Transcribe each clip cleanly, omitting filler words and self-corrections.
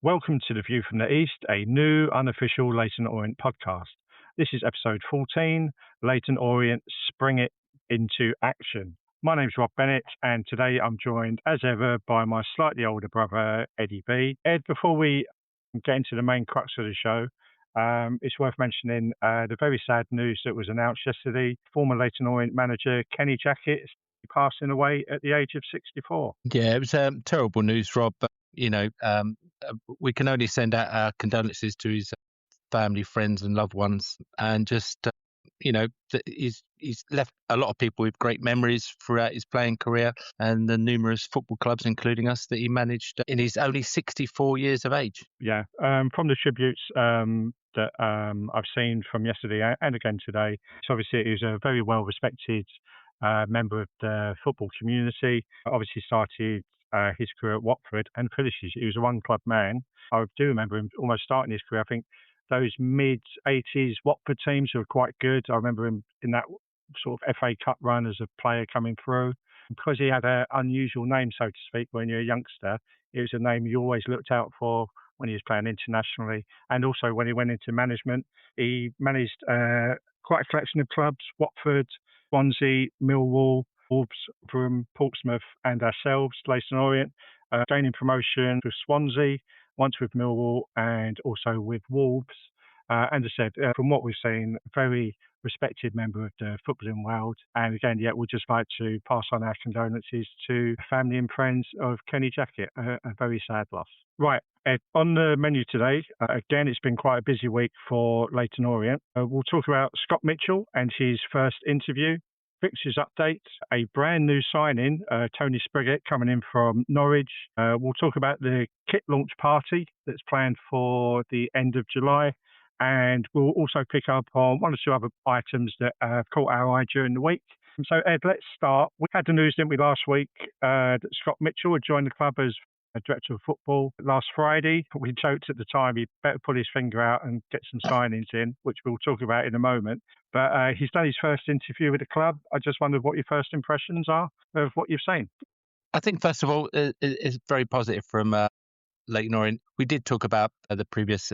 Welcome to The View from the East, a new unofficial Leyton Orient podcast. This is episode 14, Leyton Orient, Springett into Action. My name's Rob Bennett, and today I'm joined, as ever, by my slightly older brother, Eddie B. Ed, before we get into the main crux of the show, it's worth mentioning the very sad news that was announced yesterday. Former Leyton Orient manager Kenny Jackett is passing away at the age of 64. Yeah, it was terrible news, Rob. But, we can only send out our condolences to his family, friends and loved ones. And just, he's left a lot of people with great memories throughout his playing career and the numerous football clubs, including us, that he managed in his only 64 years of age. Yeah, from the tributes that I've seen from yesterday and again today, so obviously he was a very well-respected member of the football community. Obviously started his career at Watford and finishes. He was a one-club man. I do remember him almost starting his career. I think those mid-80s Watford teams were quite good. I remember him in that sort of FA Cup run as a player coming through. Because he had an unusual name, so to speak, when you're a youngster, it was a name you always looked out for when he was playing internationally. And also when he went into management, he managed quite a collection of clubs: Watford, Swansea, Millwall, Wolves, from Portsmouth, and ourselves, Leyton Orient, gaining promotion with Swansea, once with Millwall, and also with Wolves. And as I said, from what we've seen, very respected member of the footballing world. And again, we'd just like to pass on our condolences to family and friends of Kenny Jackett, a very sad loss. Right, Ed, on the menu today, again, it's been quite a busy week for Leyton Orient. We'll talk about Scott Mitchell and his first interview, Fixtures update, a brand new signing, Tony Springett coming in from Norwich. We'll talk about the kit launch party that's planned for the end of July. And we'll also pick up on one or two other items that caught our eye during the week. So, Ed, let's start. We had the news, didn't we, last week, that Scott Mitchell had joined the club as director of football last Friday. We joked at the time he'd better put his finger out and get some signings in, which we'll talk about in a moment. But he's done his first interview with the club. I just wondered what your first impressions are of what you've seen. I think, first of all, it's very positive from Leyton Orient. We did talk about the previous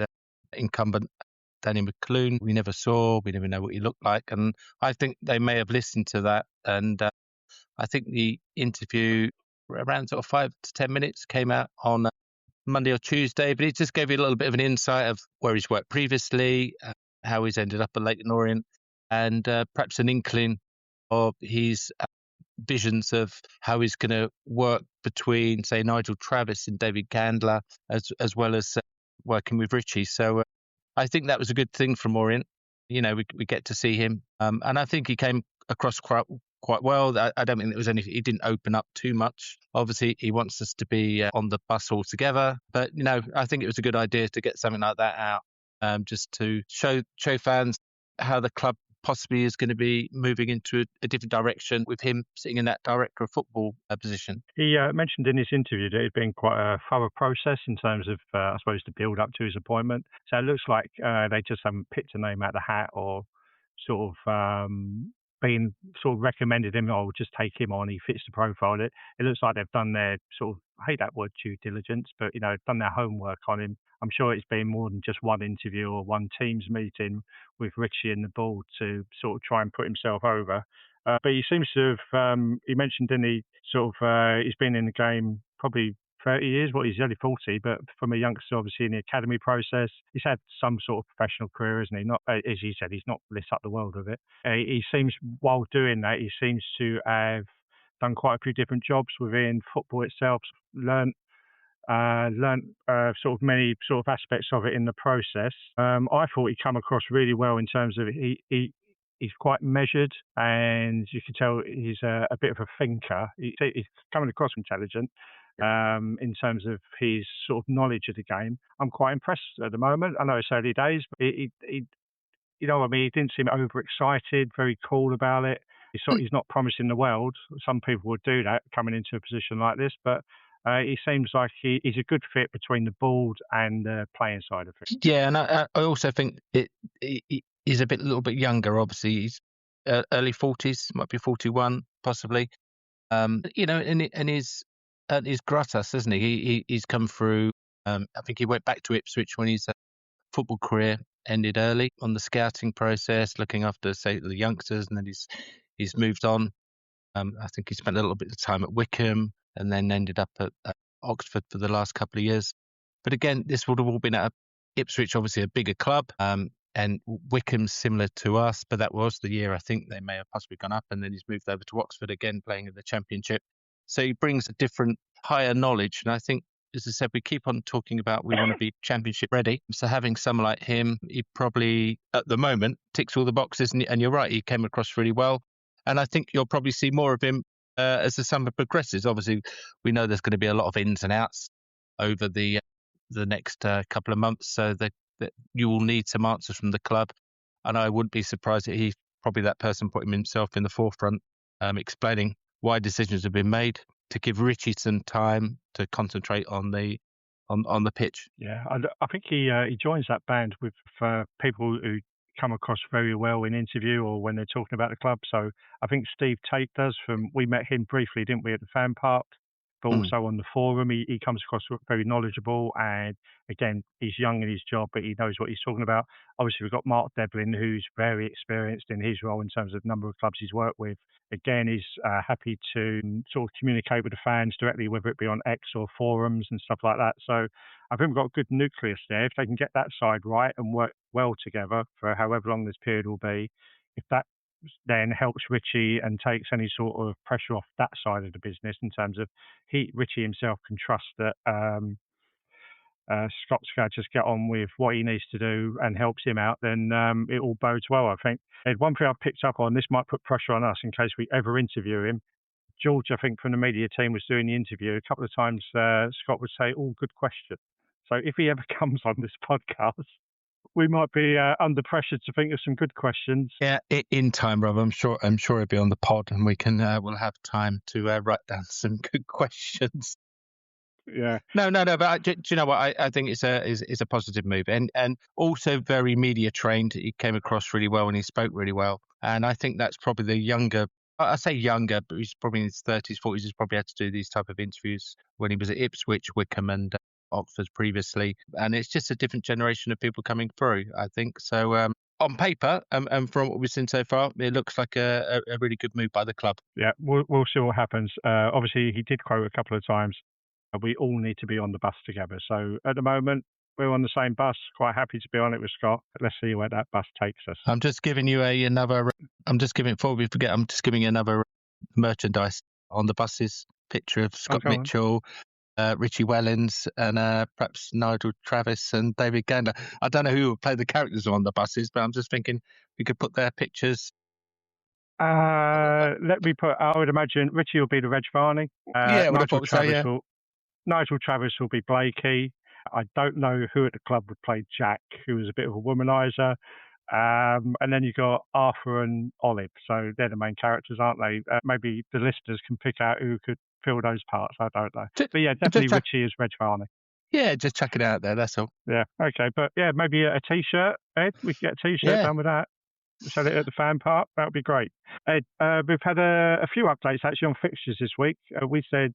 incumbent, Danny McClune. We never saw, we never know what he looked like. And I think they may have listened to that. And I think the interview, around sort of 5 to 10 minutes, came out on Monday or Tuesday. But it just gave you a little bit of an insight of where he's worked previously, how he's ended up at Leyton Orient, and perhaps an inkling of his visions of how he's going to work between, say, Nigel Travis and David Candler, as well as working with Richie. So I think that was a good thing from Orient. We get to see him. And I think he came across quite well. I don't think he didn't open up too much. Obviously, he wants us to be on the bus all together. But, I think it was a good idea to get something like that out, just to show fans how the club possibly is going to be moving into a different direction with him sitting in that director of football position. He mentioned in his interview that it had been quite a thorough process in terms of, I suppose, the build up to his appointment. So it looks like they just haven't picked a name out of the hat or sort of been sort of recommended him, or just take him on, he fits the profile. It looks like they've done their sort of, I hate that word, due diligence, but, done their homework on him. I'm sure it's been more than just one interview or one team's meeting with Richie and the board to sort of try and put himself over. But he seems to have, he mentioned, didn't he, sort of, he's been in the game probably 30 years. Well, he's only 40, but from a youngster, obviously, in the academy process, he's had some sort of professional career, hasn't he? Not, as he said, he's not lit up the world with it. He seems, while doing that, he seems to have done quite a few different jobs within football itself, learnt sort of many sort of aspects of it in the process. I thought he come across really well in terms of he's quite measured, and you can tell he's a bit of a thinker. He's coming across intelligent in terms of his sort of knowledge of the game. I'm quite impressed at the moment. I know it's early days, but he you know what I mean, he didn't seem overexcited, very cool about it. He's not promising the world. Some people would do that coming into a position like this, but he seems like he's a good fit between the board and the playing side of it. Yeah, and I also think he's a little bit younger. Obviously, he's early 40s, might be 41, possibly. And he's gratis, isn't he? He's come through I think he went back to Ipswich when his football career ended early on the scouting process, looking after, say, the youngsters, and then he's moved on. I think he spent a little bit of time at Wickham and then ended up at Oxford for the last couple of years. But again, this would have all been at Ipswich, obviously a bigger club, and Wickham similar to us, but that was the year I think they may have possibly gone up, and then he's moved over to Oxford again, playing in the Championship. So he brings a different, higher knowledge, and I think, as I said, we keep on talking about we want to be Championship ready. So having someone like him, he probably, at the moment, ticks all the boxes, and you're right, he came across really well. And I think you'll probably see more of him as the summer progresses. Obviously, we know there's going to be a lot of ins and outs over the next couple of months, so that you will need some answers from the club. And I wouldn't be surprised that he's probably that person putting himself in the forefront, explaining why decisions have been made, to give Richie some time to concentrate on the pitch. Yeah, I think he joins that band with people who come across very well in interview or when they're talking about the club. So I think Steve Tate does. We met him briefly, didn't we, at the fan park? But also on the forum, he comes across very knowledgeable, and again, he's young in his job, but he knows what he's talking about. Obviously, we've got Mark Devlin, who's very experienced in his role in terms of the number of clubs he's worked with. Again, he's happy to sort of communicate with the fans directly, whether it be on X or forums and stuff like that. So I think we've got a good nucleus there. If they can get that side right and work well together for however long this period will be, if that then helps Richie and takes any sort of pressure off that side of the business in terms of Richie himself can trust that Scott's going to just get on with what he needs to do and helps him out, then it all bodes well, I think. And one thing I've picked up on, this might put pressure on us in case we ever interview him. George, I think, from the media team was doing the interview. A couple of times Scott would say, "Oh, good question." So if he ever comes on this podcast, we might be under pressure to think of some good questions. Yeah, in time, Rob. I'm sure he'll be on the pod, and we can we'll have time to write down some good questions. Yeah. No. But do you know what? I think it's a positive move, and also very media trained. He came across really well, and he spoke really well. And I think that's probably the younger. I say younger, but he's probably in his 30s, 40s. He's probably had to do these type of interviews when he was at Ipswich, Wickham, and Oxford previously, and it's just a different generation of people coming through, I think. So on paper, and from what we've seen so far, it looks like a really good move by the club. Yeah, we'll see what happens. Obviously, he did quote a couple of times, we all need to be on the bus together. So at the moment, we're on the same bus, quite happy to be on it with Scott. Let's see where that bus takes us. I'm just giving you before we forget, I'm just giving you another merchandise on the buses, picture of Scott Mitchell, Richie Wellens, and perhaps Nigel Travis and David Gander. I don't know who will play the characters on the buses, but I'm just thinking we could put their pictures. I would imagine Richie will be the Reg Varney. Nigel Travis will be Blakey. I don't know who at the club would play Jack, who was a bit of a womanizer. And then you've got Arthur and Olive. So they're the main characters, aren't they? Maybe the listeners can pick out who could fill those parts. I don't know. But yeah, definitely Richie is Reg Varney. Yeah, just chuck it out there. That's all. Yeah, okay. But yeah, maybe a T-shirt, Ed. We could get a T-shirt done with that. Sell it at the fan park. That would be great. Ed, we've had a few updates actually on fixtures this week. We said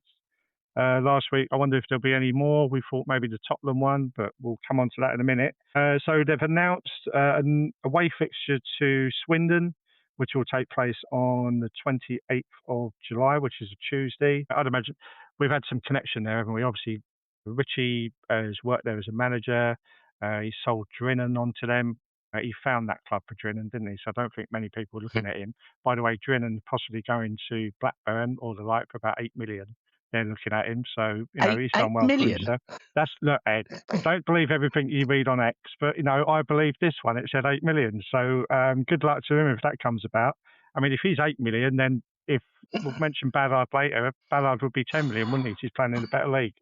last week, I wonder if there'll be any more. We thought maybe the Tottenham one, but we'll come on to that in a minute. So they've announced an away fixture to Swindon, which will take place on the 28th of July, which is a Tuesday. I'd imagine we've had some connection there, haven't we? Obviously, Richie has worked there as a manager. He sold Drinan onto them. He found that club for Drinan, didn't he? So I don't think many people are looking at him. By the way, Drinan possibly going to Blackburn or the like for about 8 million. They're looking at him, so he's done well for himself. Look, Ed, don't believe everything you read on X, but I believe this one. It said 8 million, so good luck to him if that comes about. I mean, if he's 8 million, then if we'll mention Ballard later, Ballard would be 10 million, wouldn't he? He's playing in a better league.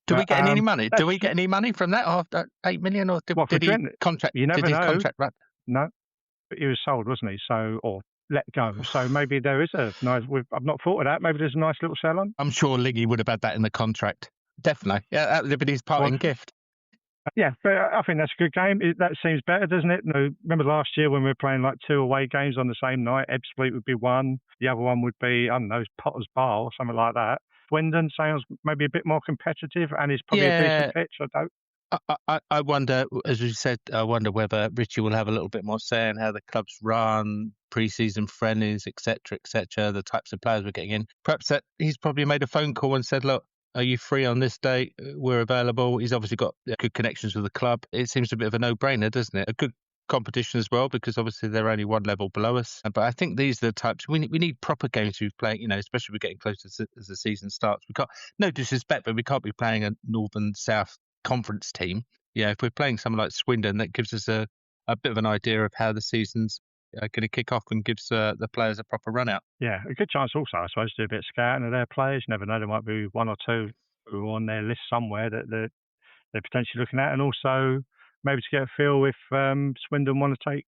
Do we get any money? Do we get any money from that after 8 million, or did he contract? You never know. Contract run? No, but he was sold, wasn't he? So let go. So maybe there is a nice. I've not thought of that. Maybe there's a nice little sell on. I'm sure Liggy would have had that in the contract. Definitely. Yeah, that would have been his parting gift. Yeah, but I think that's a good game. That seems better, doesn't it? Remember last year when we were playing like 2 away games on the same night? Ebbsfleet would be one. The other one would be, I don't know, Potter's Bar or something like that. Swindon sounds maybe a bit more competitive and is probably a decent pitch. I wonder, as we said, I wonder whether Richie will have a little bit more say in how the club's run, pre-season friendlies, etc., the types of players we're getting in. Perhaps that he's probably made a phone call and said, look, are you free on this date? We're available. He's obviously got good connections with the club. It seems a bit of a no-brainer, doesn't it? A good competition as well, because obviously they're only one level below us. But I think these are the types we need proper games to be playing, especially we're getting closer as the season starts. We can't, no disrespect, but we can't be playing a Northern South conference team. If we're playing someone like Swindon, that gives us a bit of an idea of how the season's going to kick off and gives the players a proper run out. Yeah, a good chance also, I suppose, to do a bit of scouting of their players. You never know, there might be one or two who are on their list somewhere that they're potentially looking at, and also maybe to get a feel if Swindon want to take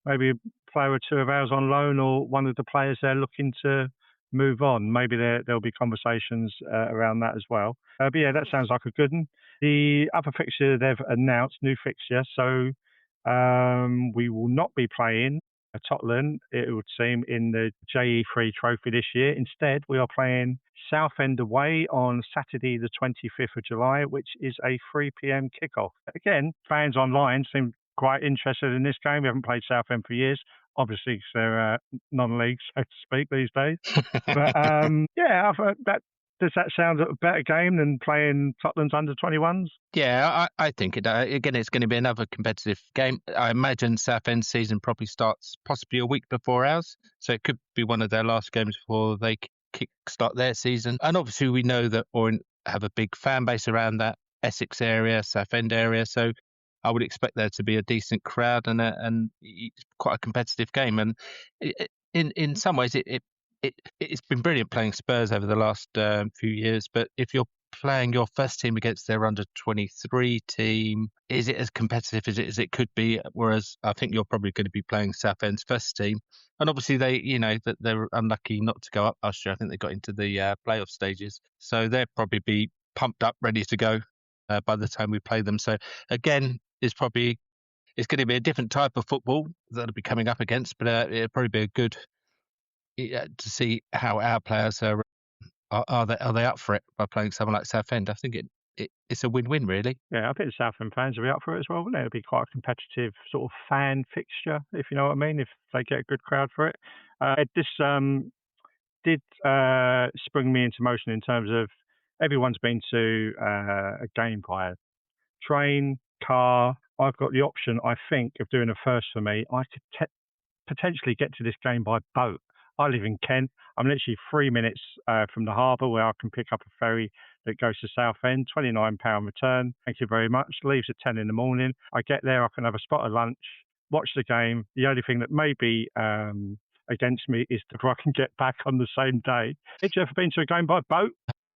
maybe a player or two of ours on loan, or one of the players they're looking to move on. Maybe there'll be conversations around that as well. But yeah, that sounds like a good one. The other fixture they've announced, new fixture, so we will not be playing Totland, it would seem, in the JE3 trophy this year. Instead, we are playing Southend away on Saturday the 25th of July, which is a 3 p.m. kickoff. Again, fans online seem quite interested in this game. We haven't played Southend for years, obviously, because they're non-league, so to speak, these days. But yeah, does that sound a better game than playing Tottenham's under-21s? Yeah, I think it. Again, it's going to be another competitive game. I imagine Southend's season probably starts possibly a week before ours, so it could be one of their last games before they kick-start their season. And obviously, we know that Orient have a big fan base around that Essex area, Southend area, so I would expect there to be a decent crowd and it's quite a competitive game. And in some ways, it's been brilliant playing Spurs over the last few years. But if you're playing your first team against their under-23 team, is it as competitive as it could be? Whereas I think you're probably going to be playing Southend's first team. And obviously that they were unlucky not to go up last year. I think they got into the playoff stages. So they'll probably be pumped up, ready to go by the time we play them. So again, it's going to be a different type of football that'll be coming up against, but it'll probably be a good to see how our players are they up for it by playing someone like Southend. I think it's a win-win, really. Yeah, I think the Southend fans will be up for it as well, wouldn't it? It'll be quite a competitive sort of fan fixture, if you know what I mean, if they get a good crowd for it. This did spring me into motion in terms of everyone's been to a game via train, car. I've got the option, I think, of doing a first for me. I could potentially get to this game by boat. I live in Kent. I'm literally 3 minutes from the harbour, where I can pick up a ferry that goes to Southend, £29 return. Thank you very much. Leaves at 10 in the morning. I get there, I can have a spot of lunch, watch the game. The only thing that may be against me is if I can get back on the same day. Have you ever been to a game by boat?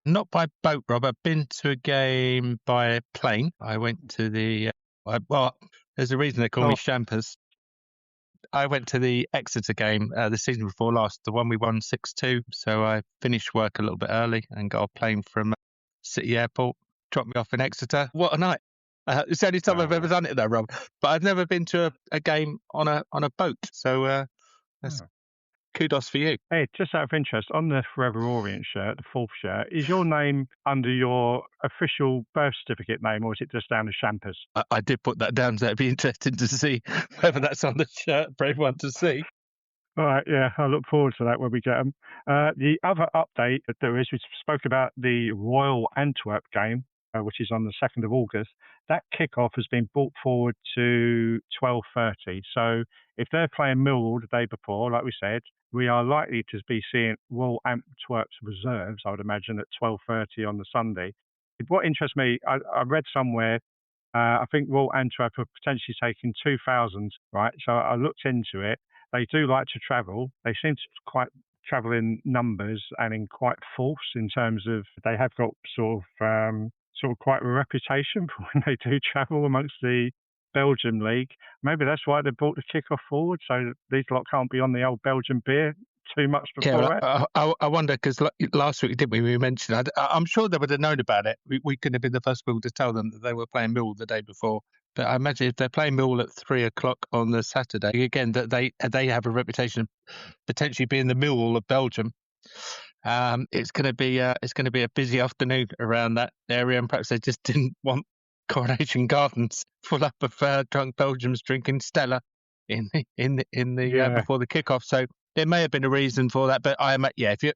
Not by boat, Rob. I've been to a game by plane. I went to there's a reason they call me Shampers. I went to the Exeter game the season before last, the one we won 6-2. So I finished work a little bit early and got a plane from City Airport, dropped me off in Exeter. What a night. It's the only time I've ever done it though, Rob. But I've never been to a game on a boat. So kudos for you. Hey, just out of interest, on the Forever Orient shirt, the fourth shirt, is your name under your official birth certificate name, or is it just down as Shampers? I did put that down, so it'd be interesting to see whether that's on the shirt for everyone to see. All right, yeah, I look forward to that when we get them. The other update that there is, we spoke about the Royal Antwerp game, which is on the 2nd of August. That kickoff has been brought forward to 12:30. So if they're playing Millwall the day before, like we said, we are likely to be seeing Royal Antwerp's reserves, I would imagine, at 12:30 on the Sunday. What interests me, I read somewhere, I think Royal Antwerp are potentially taking 2,000, right? So I looked into it. They do like to travel. They seem to quite travel in numbers and in quite force, in terms of they have got sort of quite a reputation for when they do travel amongst the Belgium league. Maybe that's why they brought the kickoff forward, so that these lot can't be on the old Belgian beer too much before. Yeah, I wonder, because last week, didn't we mentioned, I'm sure they would have known about it. We couldn't have been the first people to tell them that they were playing Millwall the day before. But I imagine if they're playing Millwall at 3:00 on the Saturday, again, that they have a reputation of potentially being the Millwall of Belgium. It's going to be a busy afternoon around that area, and perhaps they just didn't want Coronation Gardens full up of drunk Belgians drinking Stella in the Yeah. before the kickoff. So there may have been a reason for that, but if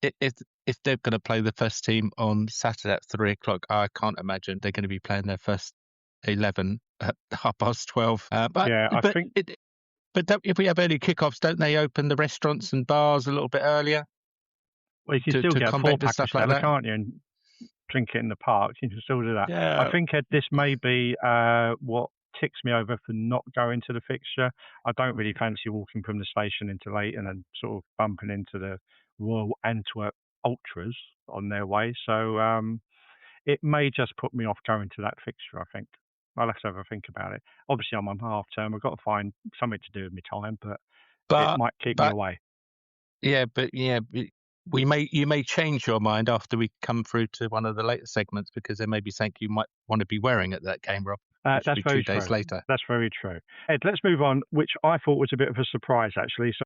if if they're going to play the first team on Saturday at 3 o'clock, I can't imagine they're going to be playing their first 11 at 12:30. Yeah, I But think if we have early kickoffs, don't they open the restaurants and bars a little bit earlier well, you can to still get a combat with 4-pack of stuff like Stella, that? can't you? And drink it in the park. You can still do that. I Yeah. think, Ed, this may be what ticks me over for not going to the fixture. I don't really fancy walking from the station into Leyton and sort of bumping into the Royal Antwerp Ultras on their way. So it may just put me off going to that fixture, I think. I'll have to have a think about it. Obviously, I'm on half term. I've got to find something to do with my time, but it But might keep me but away. you may change your mind after we come through to one of the later segments, because there may be something you might want to be wearing at that game, Rob, which will That's be very 2 days true. later. That's very true. Ed, let's move on, which I thought was a bit of a surprise, actually. So,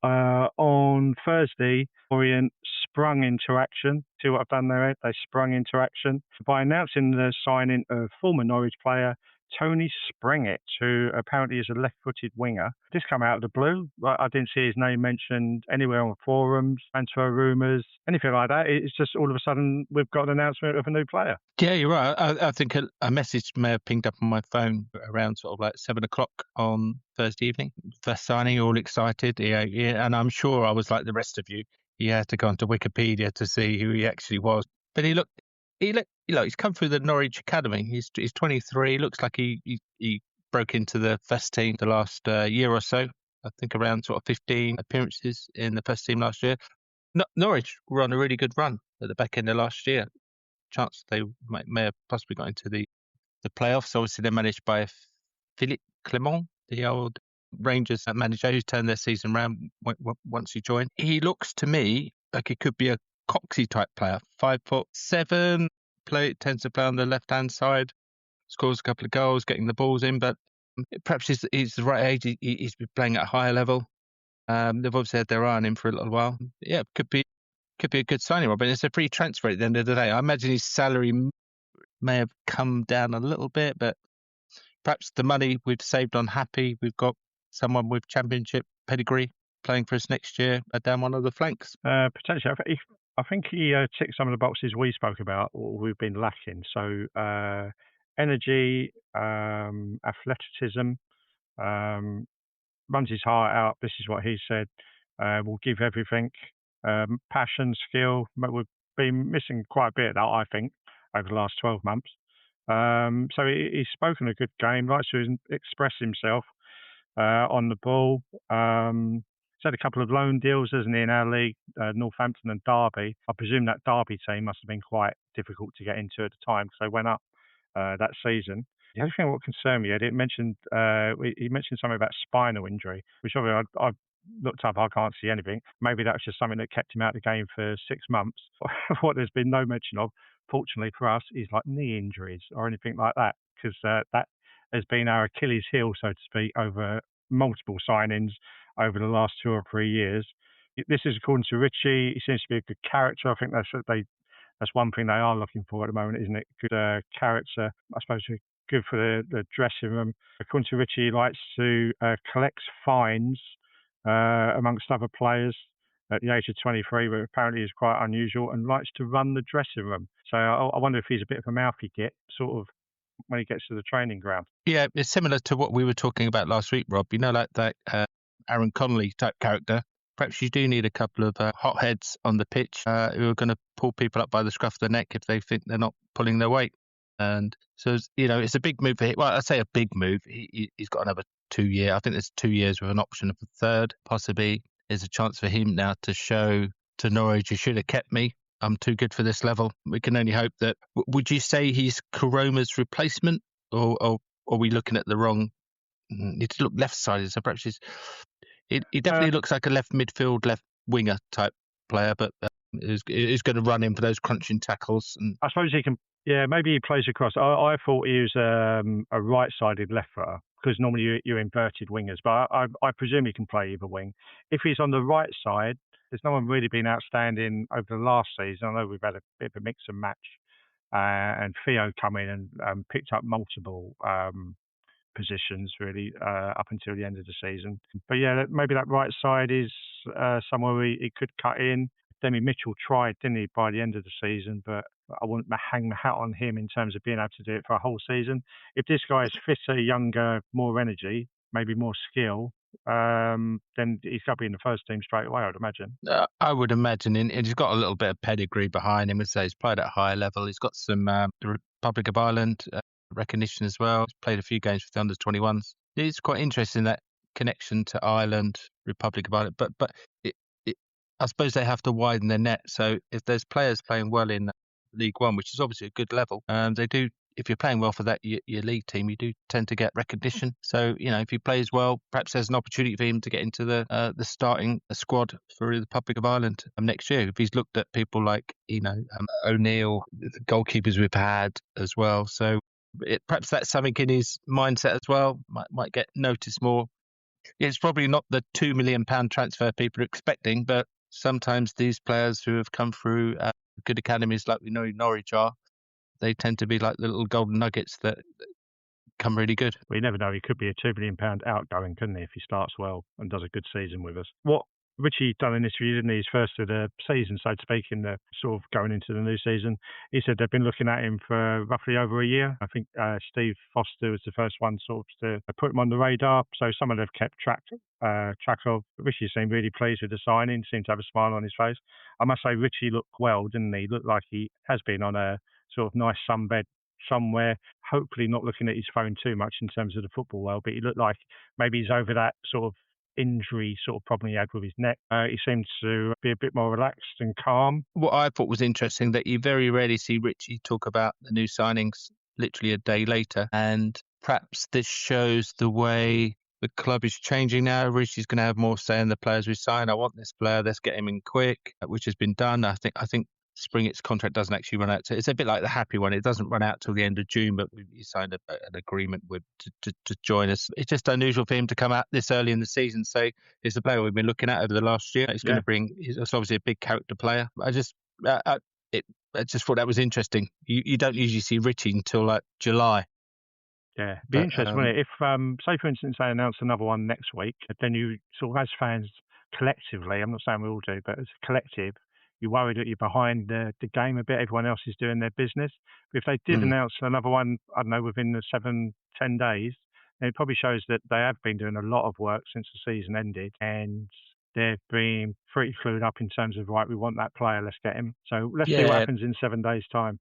on Thursday, Orient sprung into action. See what I've done there, Ed? They sprung into action by announcing the signing of former Norwich player Tony Springett, who apparently is a left-footed winger. This come out of the blue. I didn't see his name mentioned anywhere on forums, transfer rumours, anything like that. It's just all of a sudden we've got an announcement of a new player. Yeah, you're right. I think a message may have pinged up on my phone around sort of like 7 o'clock on Thursday evening. First signing, all excited. Yeah, and I'm sure I was like the rest of you. He had to go onto Wikipedia to see who he actually was. But he's come through the Norwich Academy. He's 23. Looks like he broke into the first team the last year or so. I think around sort of 15 appearances in the first team last year. Norwich were on a really good run at the back end of last year. Chance they may have possibly got into the playoffs. Obviously, they're managed by Philippe Clement, the old Rangers manager who's turned their season around once he joined. He looks to me like he could be a Coxey type player, 5'7", tends to play on the left hand side, scores a couple of goals, getting the balls in, but perhaps he's the right age. He's been playing at a higher level. They've obviously had their eye on him for a little while. Yeah, could be a good signing, Robin. It's a free transfer at the end of the day. I imagine his salary may have come down a little bit, but perhaps the money we've saved on Happy, we've got someone with championship pedigree playing for us next year down one of the flanks. Potentially. I think he ticked some of the boxes we spoke about, or we've been lacking. So energy, athleticism, runs his heart out. This is what he said. Will give everything. Passion, skill. We've been missing quite a bit of that, I think, over the last 12 months. So he's spoken a good game, likes to express himself on the ball. He's had a couple of loan deals, hasn't he, in our league, Northampton and Derby. I presume that Derby team must have been quite difficult to get into at the time because they went up that season. The only thing that concerned me, Ed, he mentioned something about spinal injury, which obviously I looked up. I can't see anything. Maybe that was just something that kept him out of the game for 6 months. What there's been no mention of, fortunately for us, is like knee injuries or anything like that, because that has been our Achilles heel, so to speak, over multiple signings over the last 2 or 3 years. This is according to Richie. He seems to be a good character. I think that's one thing they are looking for at the moment, isn't it? Good character. I suppose good for the dressing room. According to Richie, he likes to collect fines amongst other players at the age of 23, but apparently is quite unusual, and likes to run the dressing room. So I wonder if he's a bit of a mouthy git, sort of, when he gets to the training ground. Yeah, it's similar to what we were talking about last week, Rob. You know, like that Aaron Connolly type character. Perhaps you do need a couple of hotheads on the pitch who are going to pull people up by the scruff of the neck if they think they're not pulling their weight. And so, it's a big move for him. Well, I say a big move. He's got another 2 years. I think there's 2 years with an option of a third, possibly. There's a chance for him now to show to Norwich, you should have kept me. I'm too good for this level. We can only hope that. Would you say he's Karoma's replacement, or are we looking at the wrong? Need to look left-sided. So perhaps he definitely looks like a left midfield, left winger type player, but is going to run in for those crunching tackles. And I suppose he can. Yeah, maybe he plays across. I thought he was a right-sided left footer, because normally you're inverted wingers, but I presume he can play either wing. If he's on the right side, there's no one really been outstanding over the last season. I know we've had a bit of a mix and match and Theo come in and picked up multiple positions really up until the end of the season. But yeah, maybe that right side is somewhere he could cut in. Demi Mitchell tried, didn't he, by the end of the season, but I wouldn't hang my hat on him in terms of being able to do it for a whole season. If this guy is fitter, younger, more energy, maybe more skill, then he's got to be in the first team straight away, I'd imagine. I would imagine, and he's got a little bit of pedigree behind him. So he's played at a higher level. He's got some the Republic of Ireland recognition as well. He's played a few games with the under-21s. It's quite interesting, that connection to Ireland, Republic of Ireland. But I suppose they have to widen their net. So if there's players playing well in League One, which is obviously a good level, they do. If you're playing well for that your league team, you do tend to get recognition. So if he plays well, perhaps there's an opportunity for him to get into the starting squad for the Republic of Ireland next year. If he's looked at people like O'Neill, the goalkeepers we've had as well. So perhaps that's something in his mindset as well. Might get noticed more. It's probably not the £2 million transfer people are expecting, but sometimes these players who have come through good academies like we know Norwich are, they tend to be like the little golden nuggets that come really good. We never know. He could be a £2 million outgoing, couldn't he, if he starts well and does a good season with us. What Richie done an interview, didn't he, his first of the season, so to speak, in the sort of going into the new season. He said they've been looking at him for roughly over a year. I think Steve Foster was the first one sort of to put him on the radar. So someone they've kept track of. Richie seemed really pleased with the signing, seemed to have a smile on his face. I must say, Richie looked well, didn't he? Looked like he has been on a sort of nice sunbed somewhere, hopefully not looking at his phone too much in terms of the football world, but he looked like maybe he's over that sort of injury sort of problem he had with his neck. He seemed to be a bit more relaxed and calm. What I thought was interesting, that you very rarely see Richie talk about the new signings literally a day later, and perhaps this shows the way the club is changing now. Richie's going to have more say in the players we sign. I want this player, let's get him in quick, which has been done. I think Springett's contract doesn't actually run out. It's a bit like the Happy one. It doesn't run out till the end of June, but he signed an agreement with to join us. It's just unusual for him to come out this early in the season. So he's the player we've been looking at over the last year. He's going to bring. He's obviously a big character player. I just thought that was interesting. You don't usually see Richie until like July. Yeah, be interesting, wouldn't it? If, say, for instance, they announce another one next week, then you sort of, as fans collectively, I'm not saying we all do, but as a collective, you're worried that you're behind the game a bit. Everyone else is doing their business. But if they did announce another one, I don't know, within the 7-10 days, then it probably shows that they have been doing a lot of work since the season ended, and they've been pretty clued up in terms of, right, we want that player, let's get him. So let's see what happens in 7 days' time.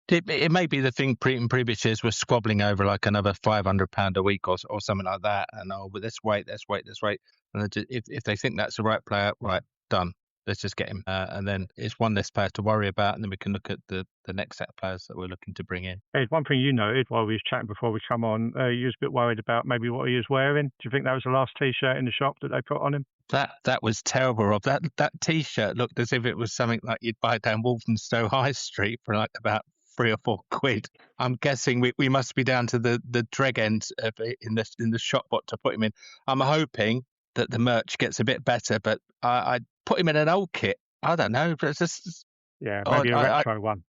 It may be the thing in previous years we're squabbling over like another £500 a week or something like that, and but let's wait. And if they think that's the right player, right, done. Let's just get him, and then it's one less player to worry about, and then we can look at the next set of players that we're looking to bring in. Ed, one thing you noted while we was chatting before we come on, you was a bit worried about maybe what he was wearing. Do you think that was the last T-shirt in the shop that they put on him? That was terrible, Rob. That T-shirt looked as if it was something like you'd buy down Walthamstow High Street for like about £3 or £4. I'm guessing we must be down to the dreg end in the shop what to put him in. I'm hoping that the merch gets a bit better, but I put him in an old kit. I don't know, but it's just maybe a retro one.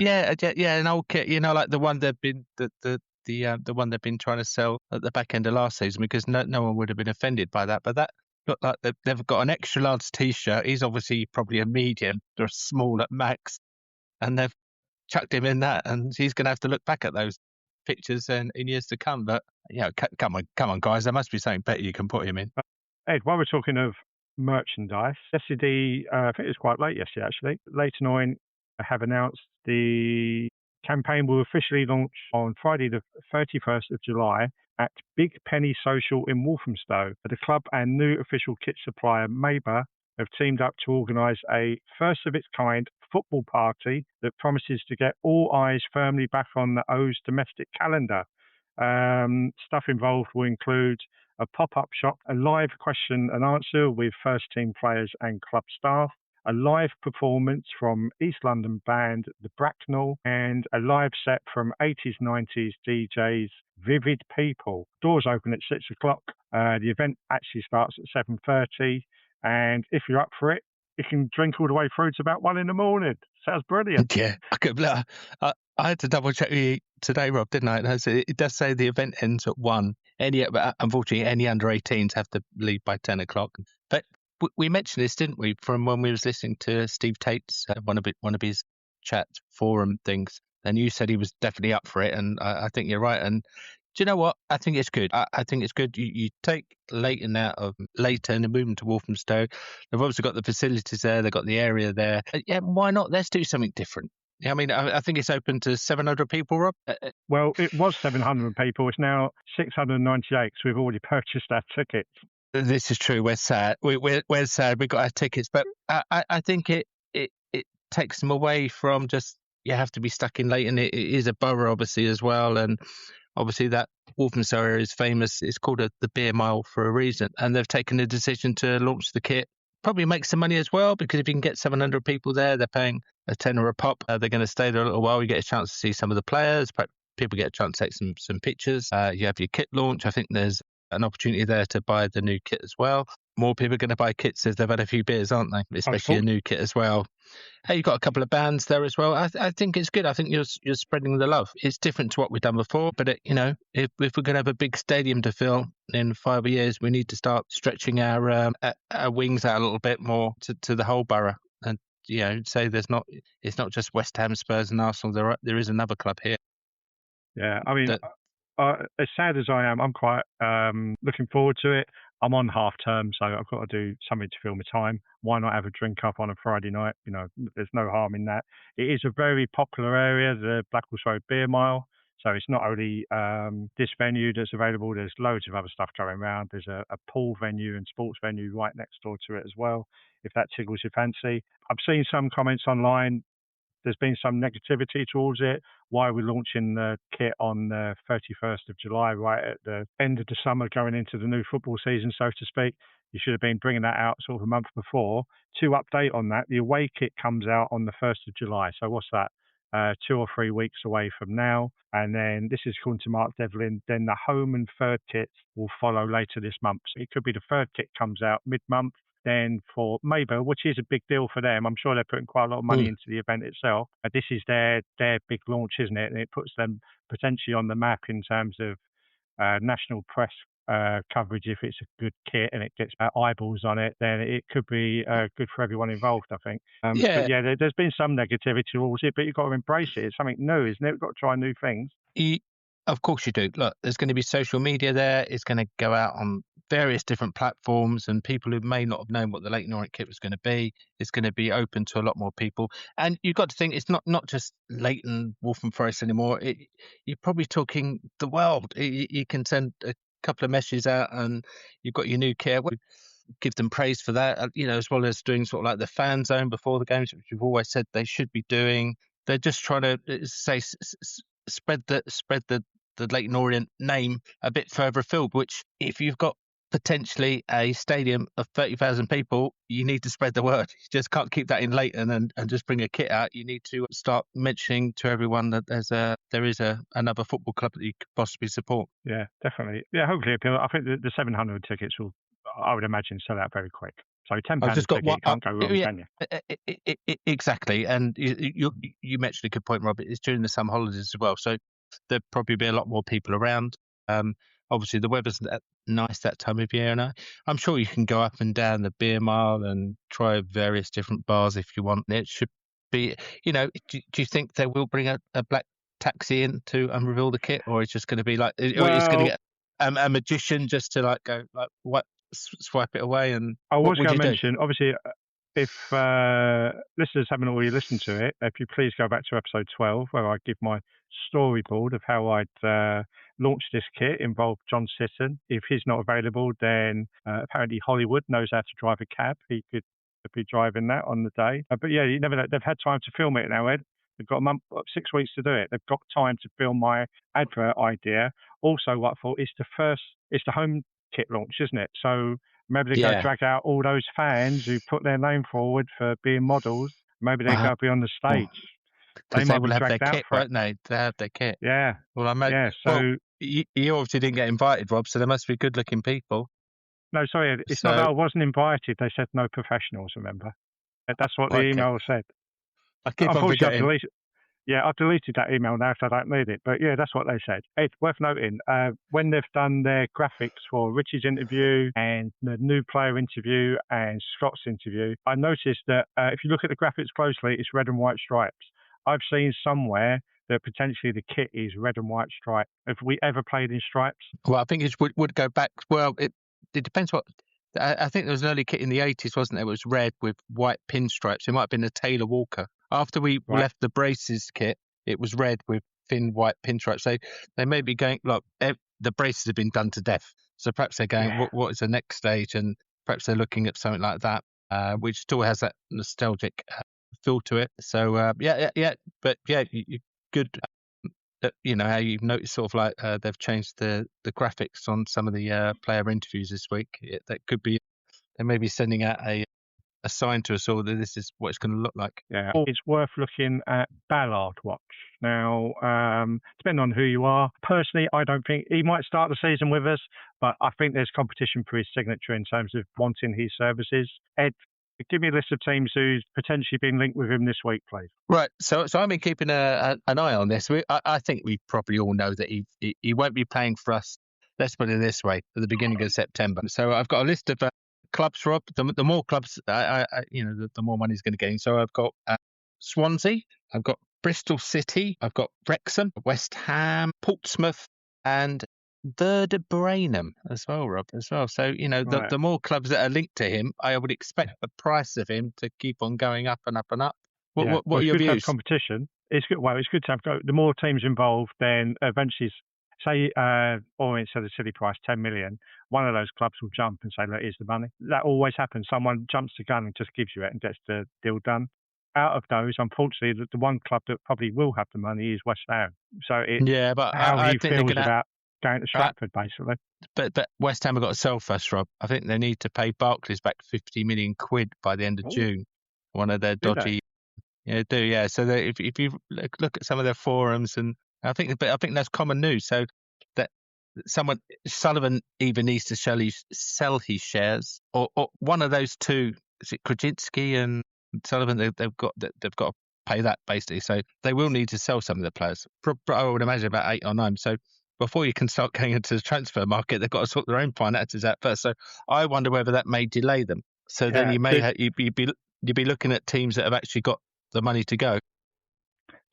Yeah, an old kit. Like the one they've been the one they've been trying to sell at the back end of last season, because no one would have been offended by that. But that looked like they've got an extra large T-shirt. He's obviously probably a medium or a small at max, and they've chucked him in that, and he's going to have to look back at those pictures in years to come. But come on, guys, there must be something better you can put him in. Ed, while we're talking of merchandise, yesterday, I think it was quite late yesterday actually, Leyton Orient have announced the campaign will officially launch on Friday the 31st of July at Big Penny Social in Walthamstow. The club and new official kit supplier Maber have teamed up to organise a first-of-its-kind football party that promises to get all eyes firmly back on the O's domestic calendar. Stuff involved will include a pop-up shop, a live question and answer with first-team players and club staff, a live performance from East London band The Bracknell, and a live set from 80s, 90s DJs Vivid People. Doors open at 6 o'clock. The event actually starts at 7:30. And if you're up for it, you can drink all the way through to about 1 a.m. Sounds brilliant. Yeah, I had to double check with you today, Rob, didn't I? It does say the event ends at 1. But unfortunately, any under 18s have to leave by 10 o'clock. But we mentioned this, didn't we, from when we was listening to Steve Tate's one of his chat forum things, and you said he was definitely up for it, and I think you're right. And do you know what? I think it's good. I think it's good. You take Leyton out of Leyton and move them to Walthamstow. They've obviously got the facilities there. They've got the area there. Yeah, why not? Let's do something different. I mean, I think it's open to 700 people, Rob. Well, it was 700 people. It's now 698. So we've already purchased our tickets. This is true. We're sad. We're sad. We got our tickets, but I think it takes them away from just you have to be stuck in Leyton. It is a borough, obviously, as well, and obviously that Walthamstow area is famous. It's called the Beer Mile for a reason, and they've taken the decision to launch the kit. Probably make some money as well, because if you can get 700 people there, they're paying a tenner a pop. They're going to stay there a little while. You get a chance to see some of the players. People get a chance to take some pictures. You have your kit launch. I think there's an opportunity there to buy the new kit as well. More people are going to buy kits as they've had a few beers, aren't they? Especially a new kit as well. Hey, you've got a couple of bands there as well. I think it's good. I think you're spreading the love. It's different to what we've done before, but if we're going to have a big stadium to fill in 5 years, we need to start stretching our wings out a little bit more to the whole borough. And say it's not just West Ham, Spurs, and Arsenal. There is another club here. Yeah, I mean, as sad as I am, I'm quite looking forward to it. I'm on half term, so I've got to do something to fill my time. Why not have a drink up on a Friday night? There's no harm in that. It is a very popular area, the Blackwell's Road Beer Mile. So it's not only this venue that's available, there's loads of other stuff going around. There's a pool venue and sports venue right next door to it as well, if that tickles your fancy. I've seen some comments online. There's been some negativity towards it. Why are we launching the kit on the 31st of July, right at the end of the summer, going into the new football season, so to speak? You should have been bringing that out sort of a month before. To update on that, the away kit comes out on the 1st of July. So what's that? 2 or 3 weeks away from now. And then this is according to Mark Devlin. Then the home and third kits will follow later this month. So it could be the third kit comes out mid-month. Then for Mabel, which is a big deal for them, I'm sure they're putting quite a lot of money into the event itself. This is their big launch, isn't it? And it puts them potentially on the map in terms of national press coverage. If it's a good kit and it gets eyeballs on it, then it could be good for everyone involved, I think. But yeah, there's been some negativity towards it, but you've got to embrace it. It's something new, isn't it? We've got to try new things. Of course you do. Look, there's going to be social media there. It's going to go out on various different platforms, and people who may not have known what the Leyton Orient kit was going to be, it's going to be open to a lot more people. And you've got to think it's not just Leyton, Waltham Forest anymore. You're probably talking the world. You can send a couple of messages out and you've got your new kit. Give them praise for that, as well as doing sort of like the fan zone before the games, which you've always said they should be doing. They're just trying to spread the Leyton Orient name a bit further afield, which if you've got potentially a stadium of 30,000 people, you need to spread the word. You just can't keep that in Leyton and just bring a kit out. You need to start mentioning to everyone that there is another football club that you could possibly support. Yeah, definitely. Yeah, hopefully appeal. I think the 700 tickets will, I would imagine, sell out very quick. So £10 a ticket can't go wrong, can you? Exactly. And you mentioned a good point, Robert. It's during the summer holidays as well. So there'll probably be a lot more people around. Obviously, the weather's nice that time of year, and I'm sure you can go up and down the beer mile and try various different bars if you want. It should be, do you think they will bring a black taxi in to reveal the kit, or it's just going to be like, or it's going to get a magician just to go what swipe it away? And I was going to mention, obviously, if listeners haven't already listened to it, if you please go back to episode 12, where I give my storyboard of how I'd launched this kit, involved John Sitton. If he's not available, then apparently Hollywood knows how to drive a cab. He could be driving that on the day. But yeah, you never know. They've had time to film it now, Ed. They've got 6 weeks to do it. They've got time to film my advert idea. Also, what I thought is it's the home kit launch, isn't it? So maybe they're going to drag out all those fans who put their name forward for being models. Maybe they're going to be on the stage. Because they will have their kit, won't they? They have their kit. Yeah. Well, I imagine. Yeah, so you obviously didn't get invited, Rob, so there must be good-looking people. No, sorry, it's not that I wasn't invited. They said no professionals, remember? That's what the Okay. email said. I keep on Unfortunately, forgetting. I've deleted that email now, so I don't need it. But yeah, that's what they said. It's worth noting, when they've done their graphics for Richie's interview and the new player interview and Scott's interview, I noticed that if you look at the graphics closely, it's red and white stripes. I've seen somewhere that potentially the kit is red and white stripe. Have we ever played in stripes? Well, I think it would go back. Well, it depends what. I think there was an early kit in the 80s, wasn't there? It was red with white pinstripes. It might have been a Taylor Walker. After we left the braces kit, it was red with thin white pinstripes. So they may be going, look, the braces have been done to death. So perhaps they're going, what is the next stage? And perhaps they're looking at something like that, which still has that nostalgic feel to it. So, yeah. But yeah, good. How you've noticed sort of like they've changed the graphics on some of the player interviews this week. That could be, they may be sending out a sign to us all that this is what it's going to look like. Yeah, it's worth looking at Ballard Watch. Now, depending on who you are, personally, I don't think he might start the season with us, but I think there's competition for his signature in terms of wanting his services. Ed, give me a list of teams who's potentially been linked with him this week, please. Right. So I've been keeping an eye on this. I think we probably all know that he won't be playing for us. Let's put it this way, at the beginning of September. So I've got a list of clubs, Rob. The more clubs, the more money he's going to gain. So I've got Swansea, I've got Bristol City, I've got Wrexham, West Ham, Portsmouth, and Werder Bremen as well, Rob, as well. So, the more clubs that are linked to him, I would expect the price of him to keep on going up and up and up. What are your views? To have competition. It's good. Well, it's good to have the more teams involved. Then eventually, say Orient said a silly price, 10 million. One of those clubs will jump and say, "Look, here's the money." That always happens. Someone jumps the gun and just gives you it and gets the deal done. Out of those, unfortunately, the one club that probably will have the money is West Ham. So but how he feels about going to Stratford, basically. But West Ham have got to sell first, Rob. I think they need to pay Barclays back 50 million quid by the end of June. One of their dodgy. Yeah. So if you look at some of their forums, and I think that's common news. So that Sullivan either needs to sell his shares, or one of those two. Is it Krajinski and Sullivan? They've got to pay that basically. So they will need to sell some of the players. I would imagine about 8 or 9. So before you can start going into the transfer market, they've got to sort their own finances out first. So I wonder whether that may delay them. So then you'd be looking at teams that have actually got the money to go.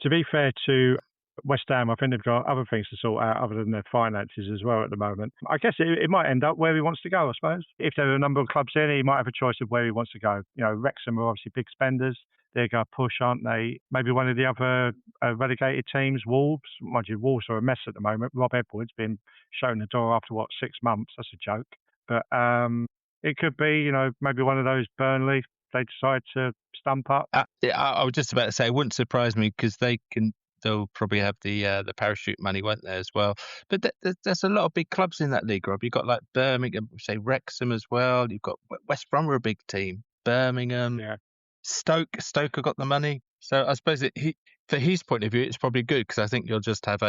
To be fair to West Ham, I think they've got other things to sort out other than their finances as well at the moment. I guess it might end up where he wants to go, I suppose. If there are a number of clubs in, he might have a choice of where he wants to go. Wrexham are obviously big spenders. They're going to push, aren't they? Maybe one of the other relegated teams, Wolves. Mind you, Wolves are a mess at the moment. Rob Edwards been shown the door after, 6 months? That's a joke. But it could be, maybe one of those Burnley. They decide to stump up. I was just about to say, it wouldn't surprise me because they'll probably have the parachute money, won't they, as well? But there's a lot of big clubs in that league, Rob. You've got like Birmingham, say Wrexham as well. You've got West Brom are a big team. Birmingham, Stoke have got the money. So I suppose for his point of view, it's probably good because I think you'll just have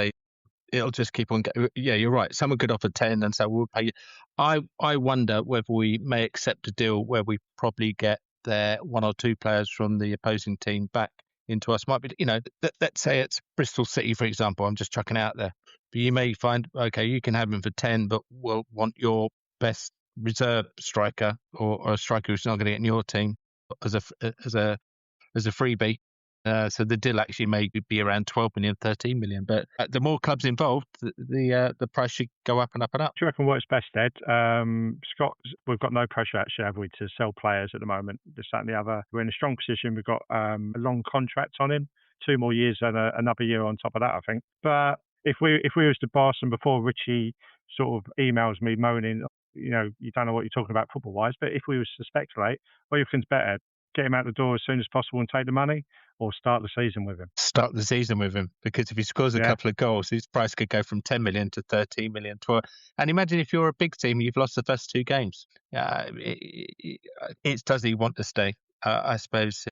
it'll just keep on going. Yeah, you're right. Someone could offer 10 and so we'll pay you. I wonder whether we may accept a deal where we probably get their 1 or 2 players from the opposing team back into us. Might be, let's say it's Bristol City, for example. I'm just chucking out there. But you may find, okay, you can have him for 10, but we'll want your best reserve striker or a striker who's not going to get in your team as a freebie. So the deal actually may be around 12 million, 13 million. But the more clubs involved, the price should go up and up and up. Do you reckon what's best, Ed? Scott, we've got no pressure actually, have we, to sell players at the moment? This, that and the other. We're in a strong position. We've got a long contract on him, 2 more years and another year on top of that, I think. But if we was to boss him before Richie sort of emails me moaning, you don't know what you're talking about football-wise, but if we was to speculate, what do you think's better? Get him out the door as soon as possible and take the money, or start the season with him? Start the season with him, because if he scores a couple of goals, his price could go from 10 million to 13 million. And imagine if you're a big team, you've lost the first 2 games. Does he want to stay? I suppose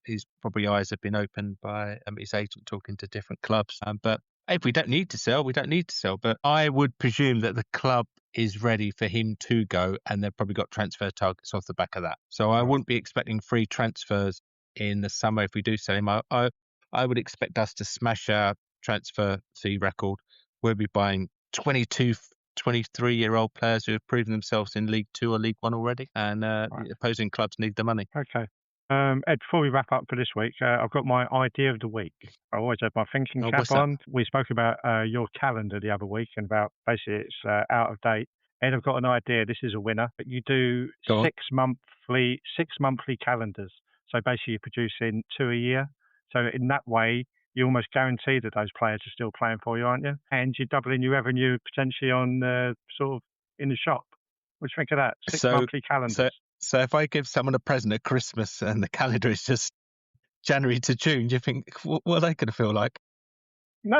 his probably eyes have been opened by his agent talking to different clubs. But if we don't need to sell, we don't need to sell. But I would presume that the club is ready for him to go, and they've probably got transfer targets off the back of that. So I wouldn't be expecting free transfers in the summer if we do sell him. I would expect us to smash our transfer fee record. We'll be buying 22, 23-year-old players who have proven themselves in League Two or League One already, and the opposing clubs need the money. Okay. Ed, before we wrap up for this week, I've got my idea of the week. I always have my thinking cap on. We spoke about your calendar the other week and about basically it's out of date. Ed, I've got an idea. This is a winner. But you do six monthly calendars. So basically you're producing 2 a year. So in that way, you're almost guaranteed that those players are still playing for you, aren't you? And you're doubling your revenue potentially on sort of in the shop. What do you think of that? 6 monthly calendars. So if I give someone a present at Christmas and the calendar is just January to June, do you think what are they going to feel like? No,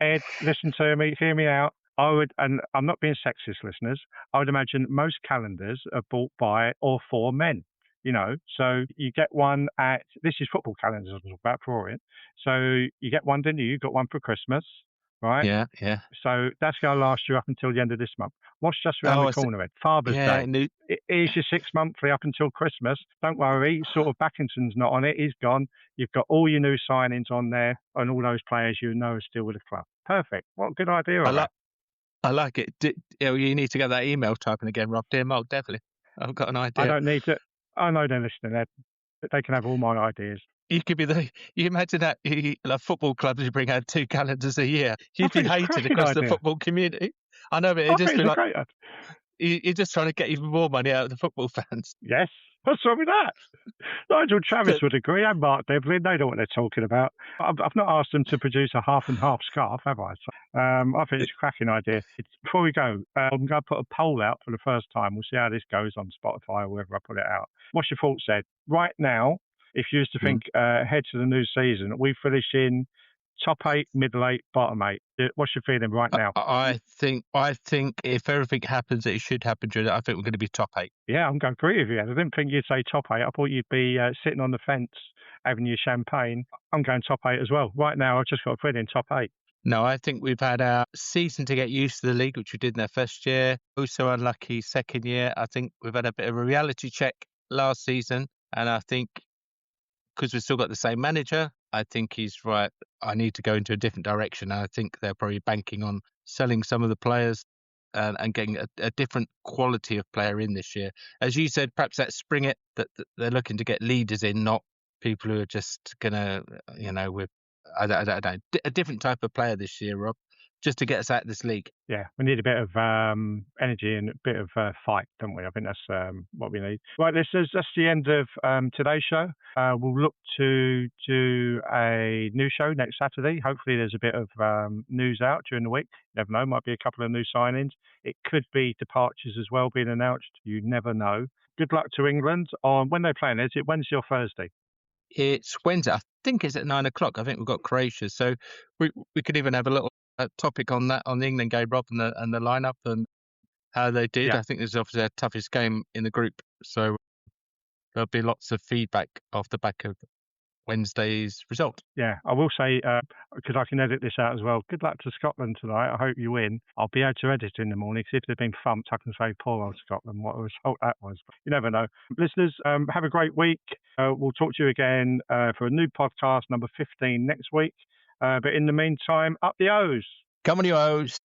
Ed, listen to me, hear me out. I would, and I'm not being sexist, listeners. I would imagine most calendars are bought by or for men. So you get one this is football calendars I'm talking about for Orient. So you get one, didn't you? You got one for Christmas, right? Yeah. So that's going to last you up until the end of this month. What's just around the corner, Ed? Father's Day. Here's your 6 monthly up until Christmas. Don't worry, sort of Backinson's not on it. He's gone. You've got all your new signings on there and all those players are still with the club. Perfect. What a good idea. I like it. You need to get that email typing again, Rob. Dear Mark, definitely. I've got an idea. I don't need to. I know they're listening, Ed. They can have all my ideas. You could be you imagine that football clubs who bring out 2 calendars a year. You'd be hated across the football community. I know, but it'd just be like, you're just trying to get even more money out of the football fans. Yes. What's wrong with that? Nigel Travis would agree, and Mark Devlin. They know what they're talking about. I've not asked them to produce a half and half scarf, have I? So, I think it's a cracking idea. Before we go, I'm going to put a poll out for the first time. We'll see how this goes on Spotify or wherever I put it out. What's your thoughts, Ed? Right now, if you used to think ahead to the new season, we finish in top 8, middle 8, bottom 8. What's your feeling right now? I think if everything happens that it should happen, I think we're going to be top 8. Yeah, I'm going to agree with you. I didn't think you'd say top 8. I thought you'd be sitting on the fence having your champagne. I'm going top 8 as well. Right now, I've just got to put in top 8. No, I think we've had our season to get used to the league, which we did in our first year. Also unlucky second year. I think we've had a bit of a reality check last season. And I think because we've still got the same manager, I think he's right. I need to go into a different direction. And I think they're probably banking on selling some of the players and getting a different quality of player in this year. As you said, perhaps that Springett, that they're looking to get leaders in, not people who are just going to, with I don't know, a different type of player this year, Rob, just to get us out of this league. Yeah, we need a bit of energy and a bit of fight, don't we? I think that's what we need. Right, listeners, that's the end of today's show. We'll look to do a new show next Saturday. Hopefully there's a bit of news out during the week. You never know, might be a couple of new signings. It could be departures as well being announced. You never know. Good luck to England on when they're playing. Is it Wednesday or Thursday? It's Wednesday. I think it's at 9 o'clock. I think we've got Croatia. So we could even have a little topic on that, on the England game, Rob, and the lineup and how they did. Yeah. I think this is obviously our toughest game in the group. So there'll be lots of feedback off the back of Wednesday's result. Yeah, I will say, because I can edit this out as well, good luck to Scotland tonight. I hope you win. I'll be able to edit in the morning, because if they've been thumped, I can say, poor old Scotland, what a result that was. But you never know. Listeners, have a great week. We'll talk to you again for a new podcast, number 15 next week. But in the meantime, up the O's. Come on, you O's.